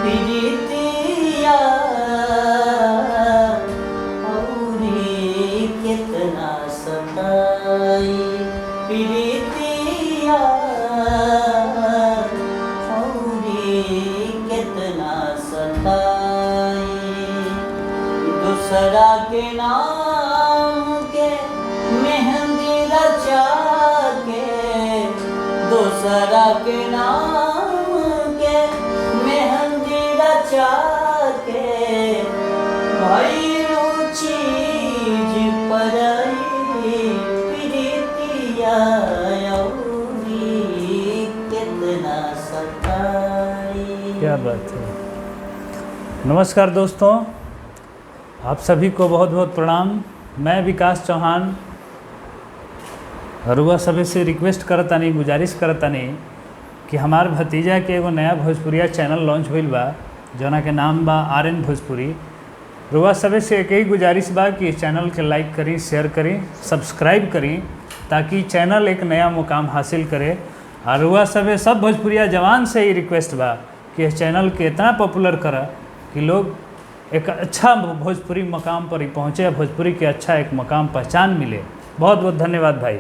प्रीतिया औरी कितना सताई, प्रीतिया औरी कितना सताई। दूसरा के नाम के मेहंदी रचा के, दूसरा के नाम के मेहंदी रचा के, भइलू चीज परई, प्रीतिया औरी कितना सताई। क्या बात है। नमस्कार दोस्तों, आप सभी को बहुत बहुत प्रणाम। मैं विकास चौहान रुआ सभी से रिक्वेस्ट करतानी, गुजारिश करतानी कि हमार भतीजा के एगो नया भोजपुरिया चैनल लॉन्च होइल बा, जना के नाम बा RN भोजपुरी। रुआ सभी से एक ही गुजारिश बा कि इस चैनल के लाइक करी, शेयर करी, सब्सक्राइब करी, ताकि चैनल एक नया मुकाम हासिल करे। और रुआ सभी सब भोजपुरिया जवान से ही रिक्वेस्ट बा कि इस चैनल के इतना पॉपुलर करा कि लोग एक अच्छा भोजपुरी मकाम पर ही पहुँचे, भोजपुरी के अच्छा एक मकाम पहचान मिले। बहुत बहुत धन्यवाद भाई।